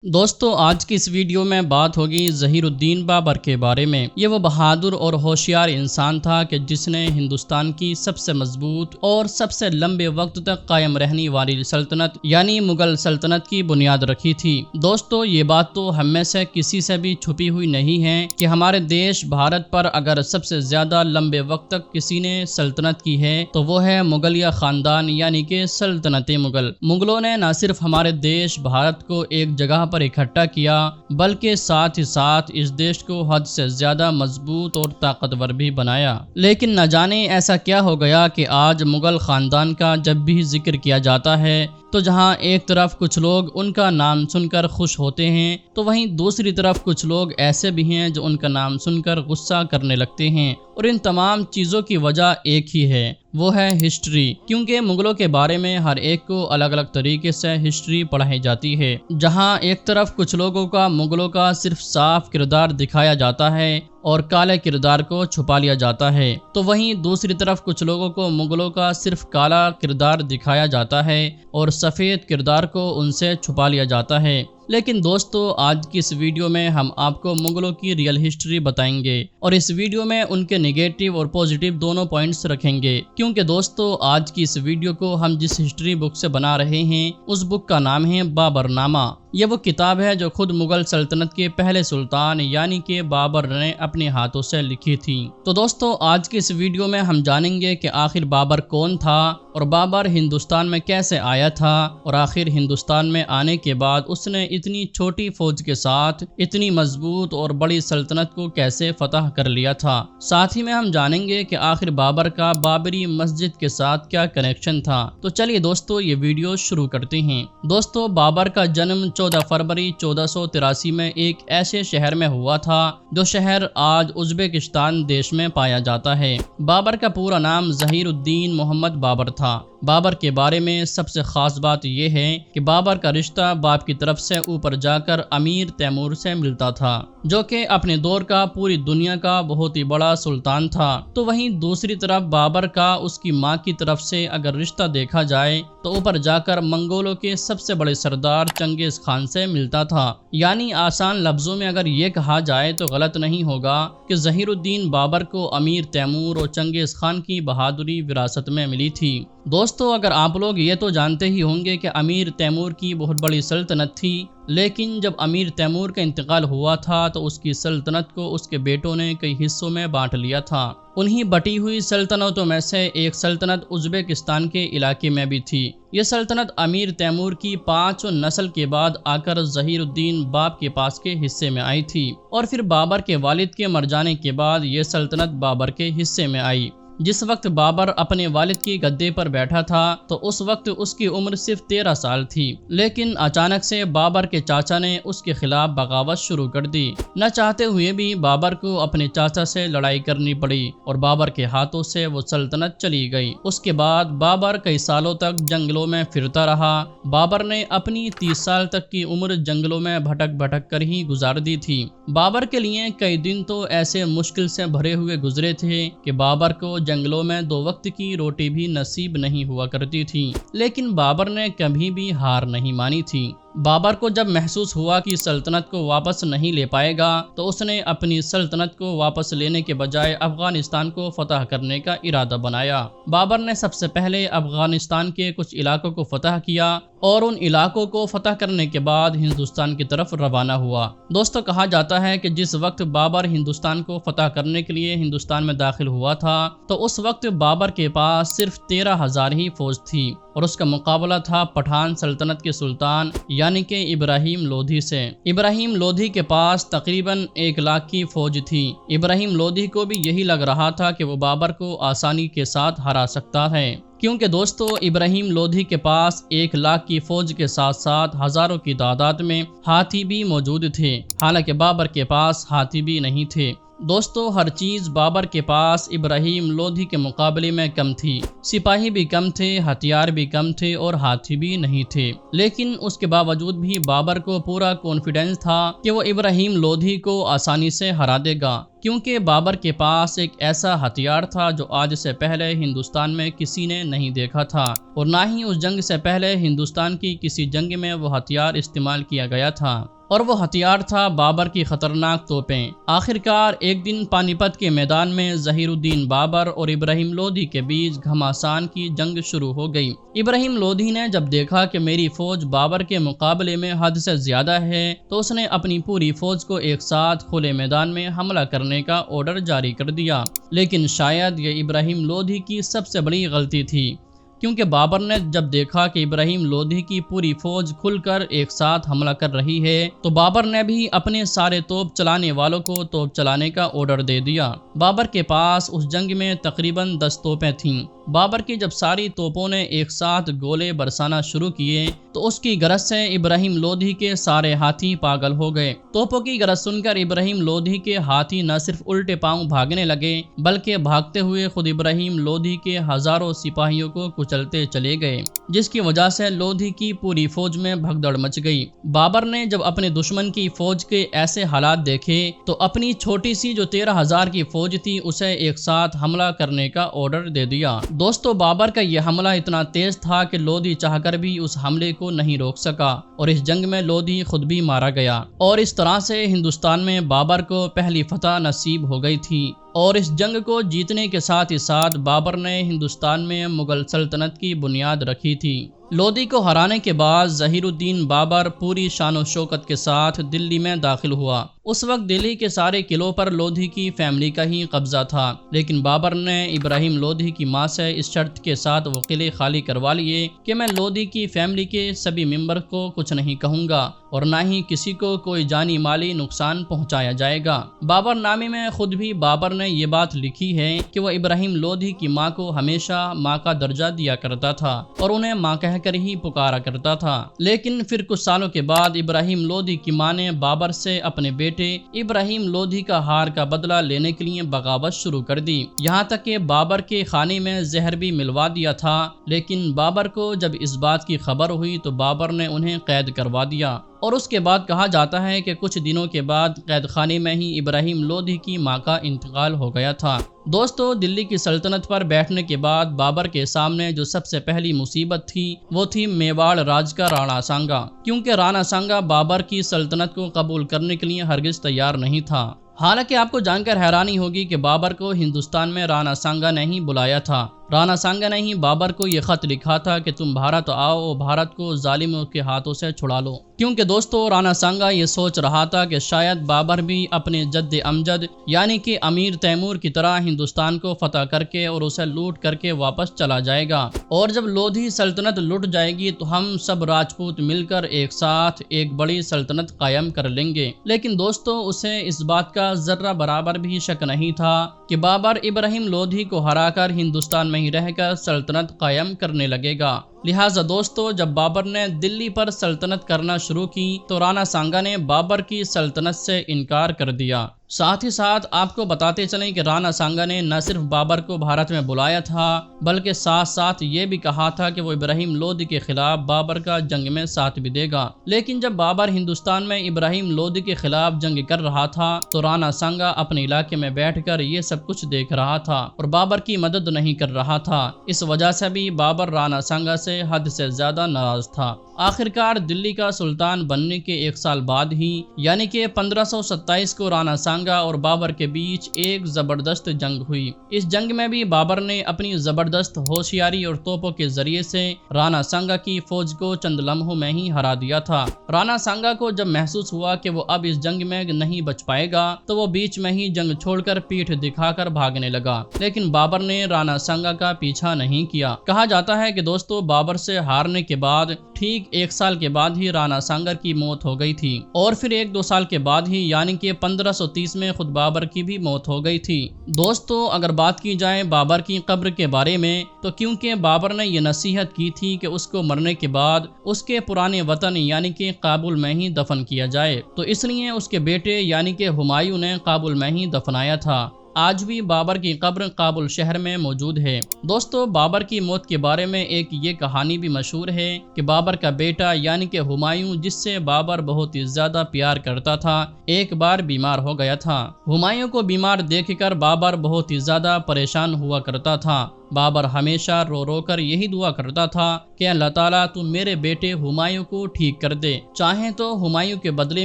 دوستو آج کی اس ویڈیو میں بات ہوگی ظہیر الدین بابر کے بارے میں۔ یہ وہ بہادر اور ہوشیار انسان تھا کہ جس نے ہندوستان کی سب سے مضبوط اور سب سے لمبے وقت تک قائم رہنے والی سلطنت یعنی مغل سلطنت کی بنیاد رکھی تھی۔ دوستو یہ بات تو ہم میں سے کسی سے بھی چھپی ہوئی نہیں ہے کہ ہمارے دیش بھارت پر اگر سب سے زیادہ لمبے وقت تک کسی نے سلطنت کی ہے تو وہ ہے مغلیہ خاندان یعنی کہ سلطنت مغل۔ مغلوں نے نہ صرف ہمارے دیش بھارت کو ایک جگہ پر اکٹھا کیا بلکہ ساتھ ہی ساتھ اس دیش کو حد سے زیادہ مضبوط اور طاقتور بھی بنایا۔ لیکن نہ جانے ایسا کیا ہو گیا کہ آج مغل خاندان کا جب بھی ذکر کیا جاتا ہے تو جہاں ایک طرف کچھ لوگ ان کا نام سن کر خوش ہوتے ہیں تو وہیں دوسری طرف کچھ لوگ ایسے بھی ہیں جو ان کا نام سن کر غصہ کرنے لگتے ہیں، اور ان تمام چیزوں کی وجہ ایک ہی ہے، وہ ہے ہسٹری۔ کیونکہ مغلوں کے بارے میں ہر ایک کو الگ الگ طریقے سے ہسٹری پڑھائی جاتی ہے۔ جہاں ایک طرف کچھ لوگوں کا مغلوں کا صرف صاف کردار دکھایا جاتا ہے اور کالے کردار کو چھپا لیا جاتا ہے، تو وہیں دوسری طرف کچھ لوگوں کو مغلوں کا صرف کالا کردار دکھایا جاتا ہے اور سفید کردار کو ان سے چھپا لیا جاتا ہے۔ لیکن دوستو آج کی اس ویڈیو میں ہم آپ کو مغلوں کی ریئل ہسٹری بتائیں گے، اور اس ویڈیو میں ان کے نیگیٹو اور پوزیٹیو دونوں پوائنٹس رکھیں گے، کیونکہ دوستو آج کی اس ویڈیو کو ہم جس ہسٹری بک سے بنا رہے ہیں اس بک کا نام ہے بابر نامہ۔ یہ وہ کتاب ہے جو خود مغل سلطنت کے پہلے سلطان یعنی کہ بابر نے اپنے ہاتھوں سے لکھی تھی۔ تو دوستو آج کی اس ویڈیو میں ہم جانیں گے کہ آخر بابر کون تھا اور بابر ہندوستان میں کیسے آیا تھا، اور آخر ہندوستان میں آنے کے بعد اس نے اتنی چھوٹی فوج کے ساتھ اتنی مضبوط اور بڑی سلطنت کو کیسے فتح کر لیا تھا۔ ساتھ ہی میں ہم جانیں گے کہ آخر بابر کا بابری مسجد کے ساتھ کیا کنیکشن تھا۔ تو چلیے دوستو یہ ویڈیو شروع کرتے ہیں۔ دوستو بابر کا جنم 14 فروری 1483 میں ایک ایسے شہر میں ہوا تھا جو شہر آج ازبکستان دیش میں پایا جاتا ہے۔ بابر کا پورا نام ظہیر الدین محمد بابر تھا۔ بابر کے بارے میں سب سے خاص بات یہ ہے کہ بابر کا رشتہ باپ کی طرف سے اوپر جا کر امیر تیمور سے ملتا تھا، جو کہ اپنے دور کا پوری دنیا کا بہت ہی بڑا سلطان تھا۔ تو وہیں دوسری طرف بابر کا اس کی ماں کی طرف سے اگر رشتہ دیکھا جائے تو اوپر جا کر منگولوں کے سب سے بڑے سردار چنگیز خان سے ملتا تھا۔ یعنی آسان لفظوں میں اگر یہ کہا جائے تو غلط نہیں ہوگا کہ ظہیر الدین بابر کو امیر تیمور اور چنگیز خان کی بہادری وراثت میں ملی تھی۔ دوستو اگر آپ لوگ یہ تو جانتے ہی ہوں گے کہ امیر تیمور کی بہت بڑی سلطنت تھی، لیکن جب امیر تیمور کا انتقال ہوا تھا تو اس کی سلطنت کو اس کے بیٹوں نے کئی حصوں میں بانٹ لیا تھا۔ انہی بٹی ہوئی سلطنتوں میں سے ایک سلطنت ازبکستان کے علاقے میں بھی تھی۔ یہ سلطنت امیر تیمور کی 5 نسل کے بعد آ کر ظہیر الدین باپ کے پاس کے حصے میں آئی تھی، اور پھر بابر کے والد کے مر جانے کے بعد یہ سلطنت بابر کے حصے میں آئی۔ جس وقت بابر اپنے والد کی گدے پر بیٹھا تھا تو اس وقت اس کی عمر صرف 13 سال تھی، لیکن اچانک سے بابر کے چاچا نے اس کے خلاف بغاوت شروع کر دی۔ نہ چاہتے ہوئے بھی بابر کو اپنے چاچا سے لڑائی کرنی پڑی اور بابر کے ہاتھوں سے وہ سلطنت چلی گئی۔ اس کے بعد بابر کئی سالوں تک جنگلوں میں پھرتا رہا۔ بابر نے اپنی 30 سال تک کی عمر جنگلوں میں بھٹک بھٹک کر ہی گزار دی تھی۔ بابر کے لیے کئی دن تو ایسے مشکل سے بھرے ہوئے گزرے تھے کہ بابر کو جنگلوں میں 2 وقت کی روٹی بھی نصیب نہیں ہوا کرتی تھی، لیکن بابر نے کبھی بھی ہار نہیں مانی تھی۔ بابر کو جب محسوس ہوا کہ سلطنت کو واپس نہیں لے پائے گا تو اس نے اپنی سلطنت کو واپس لینے کے بجائے افغانستان کو فتح کرنے کا ارادہ بنایا۔ بابر نے سب سے پہلے افغانستان کے کچھ علاقوں کو فتح کیا اور ان علاقوں کو فتح کرنے کے بعد ہندوستان کی طرف روانہ ہوا۔ دوستو کہا جاتا ہے کہ جس وقت بابر ہندوستان کو فتح کرنے کے لیے ہندوستان میں داخل ہوا تھا تو اس وقت بابر کے پاس صرف 13,000 ہی فوج تھی، اور اس کا مقابلہ تھا پٹھان سلطنت کے سلطان یعنی کہ ابراہیم لودھی سے۔ ابراہیم لودھی کے پاس تقریباً 1 لاکھ کی فوج تھی۔ ابراہیم لودھی کو بھی یہی لگ رہا تھا کہ وہ بابر کو آسانی کے ساتھ ہرا سکتا ہے، کیونکہ دوستو ابراہیم لودھی کے پاس 1 لاکھ کی فوج کے ساتھ ساتھ ہزاروں کی تعداد میں ہاتھی بھی موجود تھے، حالانکہ بابر کے پاس ہاتھی بھی نہیں تھے۔ دوستو ہر چیز بابر کے پاس ابراہیم لودھی کے مقابلے میں کم تھی، سپاہی بھی کم تھے، ہتھیار بھی کم تھے اور ہاتھی بھی نہیں تھے، لیکن اس کے باوجود بھی بابر کو پورا کانفیڈنس تھا کہ وہ ابراہیم لودھی کو آسانی سے ہرا دے گا، کیونکہ بابر کے پاس ایک ایسا ہتھیار تھا جو آج سے پہلے ہندوستان میں کسی نے نہیں دیکھا تھا، اور نہ ہی اس جنگ سے پہلے ہندوستان کی کسی جنگ میں وہ ہتھیار استعمال کیا گیا تھا، اور وہ ہتھیار تھا بابر کی خطرناک توپیں۔ آخرکار ایک دن پانی پت کے میدان میں ظہیر الدین بابر اور ابراہیم لودھی کے بیچ گھمسان کی جنگ شروع ہو گئی۔ ابراہیم لودھی نے جب دیکھا کہ میری فوج بابر کے مقابلے میں حد سے زیادہ ہے تو اس نے اپنی پوری فوج کو ایک ساتھ کھلے میدان میں حملہ کرنے کا آرڈر جاری کر دیا، لیکن شاید یہ ابراہیم لودھی کی سب سے بڑی غلطی تھی، کیونکہ بابر نے جب دیکھا کہ ابراہیم لودھی کی پوری فوج کھل کر ایک ساتھ حملہ کر رہی ہے تو بابر نے بھی اپنے سارے توپ چلانے والوں کو توپ چلانے کا آرڈر دے دیا۔ بابر کے پاس اس جنگ میں تقریباً 10 توپیں تھیں۔ بابر کی جب ساری توپوں نے ایک ساتھ گولے برسانا شروع کیے تو اس کی گرج سے ابراہیم لودھی کے سارے ہاتھی پاگل ہو گئے۔ توپوں کی گرج سن کر ابراہیم لودھی کے ہاتھی نہ صرف الٹے پاؤں بھاگنے لگے بلکہ بھاگتے ہوئے خود ابراہیم لودھی کے ہزاروں سپاہیوں کو کچلتے چلے گئے، جس کی وجہ سے لودھی کی پوری فوج میں بھگدڑ مچ گئی۔ بابر نے جب اپنے دشمن کی فوج کے ایسے حالات دیکھے تو اپنی چھوٹی سی جو 13,000 کی فوج تھی اسے ایک ساتھ حملہ کرنے کا آرڈر دے دیا۔ دوستو بابر کا یہ حملہ اتنا تیز تھا کہ لودھی چاہ کر بھی اس حملے کو نہیں روک سکا، اور اس جنگ میں لودھی خود بھی مارا گیا، اور اس طرح سے ہندوستان میں بابر کو پہلی فتح نصیب ہو گئی تھی۔ اور اس جنگ کو جیتنے کے ساتھ ہی ساتھ بابر نے ہندوستان میں مغل سلطنت کی بنیاد رکھی تھی۔ لودھی کو ہرانے کے بعد ظہیر الدین بابر پوری شان و شوکت کے ساتھ دلی میں داخل ہوا۔ اس وقت دلی کے سارے قلعوں پر لودھی کی فیملی کا ہی قبضہ تھا، لیکن بابر نے ابراہیم لودھی کی ماں سے اس شرط کے ساتھ وہ قلعے خالی کروا لیے کہ میں لودھی کی فیملی کے سبھی ممبر کو کچھ نہیں کہوں گا اور نہ ہی کسی کو کوئی جانی مالی نقصان پہنچایا جائے گا۔ بابر نامے میں خود بھی بابر نے یہ بات لکھی ہے کہ وہ ابراہیم لودھی کی ماں کو ہمیشہ ماں کا درجہ دیا کرتا تھا اور انہیں ماں کہہ کر ہی پکارا کرتا تھا، لیکن پھر کچھ سالوں کے بعد ابراہیم لودھی کی ماں نے بابر سے اپنے بیٹے ابراہیم لودھی کا ہار کا بدلہ لینے کے لیے بغاوت شروع کر دی، یہاں تک کہ بابر کے کھانے میں زہر بھی ملوا دیا تھا، لیکن بابر کو جب اس بات کی خبر ہوئی تو بابر نے انہیں قید کروا دیا، اور اس کے بعد کہا جاتا ہے کہ کچھ دنوں کے بعد قید خانے میں ہی ابراہیم لودھی کی ماں کا انتقال ہو گیا تھا۔ دوستو دلی کی سلطنت پر بیٹھنے کے بعد بابر کے سامنے جو سب سے پہلی مصیبت تھی وہ تھی میواڑ راج کا رانا سانگا، کیونکہ رانا سانگا بابر کی سلطنت کو قبول کرنے کے لیے ہرگز تیار نہیں تھا۔ حالانکہ آپ کو جان کر حیرانی ہوگی کہ بابر کو ہندوستان میں رانا سانگا نے ہی بلایا تھا، رانا سانگا نے ہی بابر کو یہ خط لکھا تھا کہ تم بھارت آؤ اور بھارت کو ظالموں کے ہاتھوں سے چھڑا لو، کیونکہ دوستو رانا سانگا یہ سوچ رہا تھا کہ شاید بابر بھی اپنے جد امجد یعنی کہ امیر تیمور کی طرح ہندوستان کو فتح کر کے اور اسے لوٹ کر کے واپس چلا جائے گا، اور جب لودھی سلطنت لٹ جائے گی تو ہم سب راجپوت مل کر ایک ساتھ ایک بڑی سلطنت قائم کر لیں گے۔ لیکن دوستو اسے اس بات کا ذرہ برابر بھی شک نہیں تھا کہ بابر ابراہیم لودھی کو ہرا کر ہندوستان میں ہی رہ کر سلطنت قائم کرنے لگے گا۔ لہٰذا دوستو جب بابر نے دلی پر سلطنت کرنا شروع کی تو رانا سانگا نے بابر کی سلطنت سے انکار کر دیا۔ ساتھ ہی ساتھ آپ کو بتاتے چلیں کہ رانا سانگا نے نہ صرف بابر کو بھارت میں بلایا تھا بلکہ ساتھ ساتھ یہ بھی کہا تھا کہ وہ ابراہیم لودھی کے خلاف بابر کا جنگ میں ساتھ بھی دے گا۔ لیکن جب بابر ہندوستان میں ابراہیم لودھی کے خلاف جنگ کر رہا تھا تو رانا سانگا اپنے علاقے میں بیٹھ کر یہ سب کچھ دیکھ رہا تھا اور بابر کی مدد نہیں کر رہا تھا، اس وجہ سے بھی بابر رانا سانگا سے حد سے زیادہ ناراض تھا۔ آخرکار دلی کا سلطان بننے کے 1 سال بعد ہی یعنی کہ 1527 کو رانا سانگا اور بابر کے بیچ ایک زبردست جنگ ہوئی۔ اس جنگ میں بھی بابر نے اپنی زبردست ہوشیاری اور توپوں کے ذریعے سے رانا سانگا کی فوج کو چند لمحوں میں ہی ہرا دیا تھا۔ رانا سانگا کو جب محسوس ہوا کہ وہ اب اس جنگ میں نہیں بچ پائے گا تو وہ بیچ میں ہی جنگ چھوڑ کر پیٹھ دکھا کر بھاگنے لگا، لیکن بابر نے رانا سانگا کا پیچھا نہیں کیا۔ کہا جاتا ہے کہ دوستو بابر سے ہارنے کے بعد ٹھیک 1 سال کے بعد ہی رانا سانگر کی موت ہو گئی تھی، اور پھر 1-2 سال کے بعد ہی یعنی کہ 1530 میں خود بابر کی بھی موت ہو گئی تھی۔ دوستو اگر بات کی جائے بابر کی قبر کے بارے میں تو کیونکہ بابر نے یہ نصیحت کی تھی کہ اس کو مرنے کے بعد اس کے پرانے وطن یعنی کہ کابل میں ہی دفن کیا جائے، تو اس لیے اس کے بیٹے یعنی کہ ہمایوں نے کابل میں ہی دفنایا تھا۔ آج بھی بابر کی قبر کابل شہر میں موجود ہے۔ دوستو بابر کی موت کے بارے میں ایک یہ کہانی بھی مشہور ہے کہ بابر کا بیٹا یعنی کہ ہمایوں، جس سے بابر بہت ہی زیادہ پیار کرتا تھا، ایک بار بیمار ہو گیا تھا۔ ہمایوں کو بیمار دیکھ کر بابر بہت ہی زیادہ پریشان ہوا کرتا تھا۔ بابر ہمیشہ رو رو کر یہی دعا کرتا تھا کہ اللہ تعالیٰ تو میرے بیٹے ہمایوں کو ٹھیک کر دے، چاہیں تو ہمایوں کے بدلے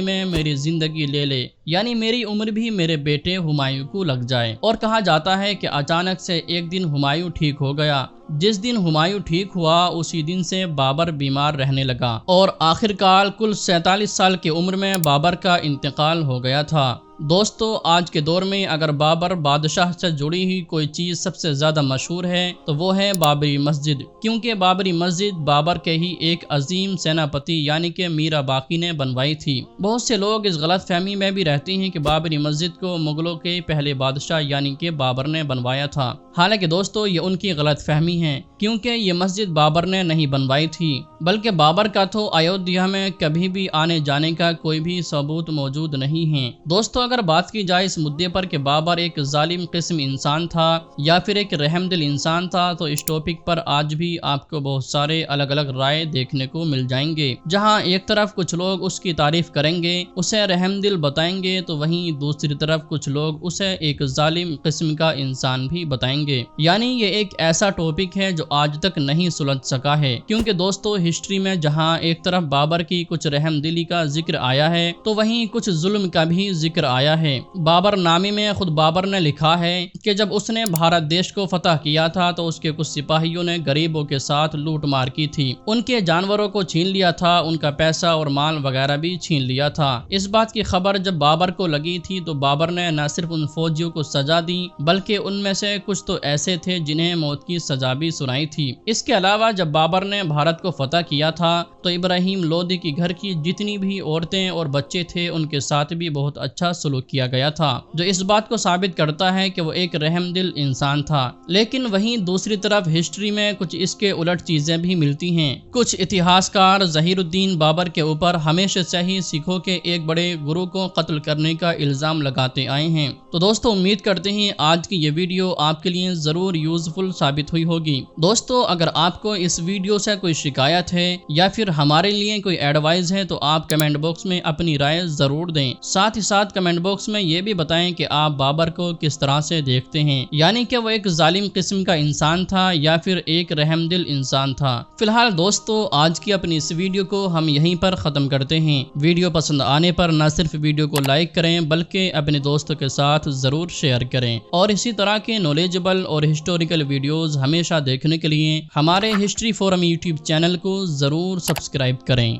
میں میری زندگی لے لے، یعنی میری عمر بھی میرے بیٹے ہمایوں کو لگ جائے۔ اور کہا جاتا ہے کہ اچانک سے ایک دن ہمایوں ٹھیک ہو گیا۔ جس دن ہمایوں ٹھیک ہوا اسی دن سے بابر بیمار رہنے لگا، اور آخرکار کل 47 سال کی عمر میں بابر کا انتقال ہو گیا تھا۔ دوستو آج کے دور میں اگر بابر بادشاہ سے جڑی ہوئی کوئی چیز سب سے زیادہ مشہور ہے تو وہ ہے بابری مسجد، کیونکہ بابری مسجد بابر کے ہی ایک عظیم سیناپتی یعنی کہ میرا باقی نے بنوائی تھی۔ بہت سے لوگ اس غلط فہمی میں بھی رہتے ہیں کہ بابری مسجد کو مغلوں کے پہلے بادشاہ یعنی کہ بابر نے بنوایا تھا، حالانکہ دوستو یہ ان کی غلط فہمی ہے، کیونکہ یہ مسجد بابر نے نہیں بنوائی تھی، بلکہ بابر کا تو ایودھیا میں کبھی بھی آنے جانے کا کوئی بھی ثبوت موجود نہیں ہے۔ دوستو اگر بات کی جائے اس مدعے پر کہ بابر ایک ظالم قسم انسان تھا یا پھر ایک رحم دل انسان تھا، تو اس ٹاپک پر آج بھی آپ کو بہت سارے الگ الگ رائے دیکھنے کو مل جائیں گے۔ جہاں ایک طرف کچھ لوگ اس کی تعریف کریں گے، اسے رحم دل بتائیں گے، تو وہیں دوسری طرف کچھ لوگ اسے ایک ظالم قسم کا انسان بھی بتائیں گے۔ یعنی یہ ایک ایسا ٹاپک ہے جو آج تک نہیں سلجھ سکا ہے، کیونکہ دوستو ہسٹری میں جہاں ایک طرف بابر کی کچھ رحم دلی کا ذکر آیا ہے تو وہیں کچھ ظلم کا بھی ذکر آیا ہے۔ بابر نامے میں خود بابر نے لکھا ہے کہ جب اس نے بھارت دیش کو فتح کیا تھا تو اس کے کچھ سپاہیوں نے غریبوں کے ساتھ لوٹ مار کی تھی، ان کے جانوروں کو چھین لیا تھا، ان کا پیسہ اور مال وغیرہ بھی چھین لیا تھا۔ اس بات کی خبر جب بابر کو لگی تھی تو بابر نے نہ صرف ان فوجیوں کو سزا دی بلکہ ان میں سے کچھ تو ایسے تھے جنہیں موت کی سزا بھی سنائی تھی۔ اس کے علاوہ جب بابر نے بھارت کو فتح کیا تھا تو ابراہیم لودھی کی گھر کی جتنی بھی عورتیں اور بچے تھے ان کے ساتھ بھی بہت اچھا سلوک کیا گیا تھا، جو اس بات کو ثابت کرتا ہے کہ وہ ایک رحم دل انسان تھا۔ لیکن وہیں دوسری طرف ہسٹری میں کچھ اس کے الٹ چیزیں بھی ملتی ہیں۔ کچھ اتہاسکار ظہیر الدین بابر کے اوپر ہمیشہ سے ہی سکھوں کے ایک بڑے گرو کو قتل کرنے کا الزام لگاتے آئے ہیں۔ تو دوستو امید کرتے ہیں آج کی یہ ویڈیو آپ کے لیے ضرور یوزفل ثابت ہوئی ہوگی۔ دوستو اگر آپ کو اس ویڈیو سے کوئی شکایت ہے یا پھر ہمارے لیے کوئی ایڈوائز ہے تو آپ کمنٹ باکس میں اپنی رائے ضرور دیں۔ ساتھ ہی ساتھ کمنٹ باکس میں یہ بھی بتائیں کہ آپ بابر کو کس طرح سے دیکھتے ہیں، یعنی کہ وہ ایک ظالم قسم کا انسان تھا یا پھر ایک رحم دل انسان تھا۔ فی الحال دوستو آج کی اپنی اس ویڈیو کو ہم یہیں پر ختم کرتے ہیں۔ ویڈیو پسند آنے پر نہ صرف ویڈیو کو لائک کریں بلکہ اپنے دوستوں کے ساتھ ضرور شیئر کریں، اور اسی طرح کے نالجبل اور ہسٹوریکل ویڈیوز ہمیشہ دیکھنے کے لیے ہمارے ہسٹری فورم یوٹیوب چینل کو ضرور سبسکرائب کریں۔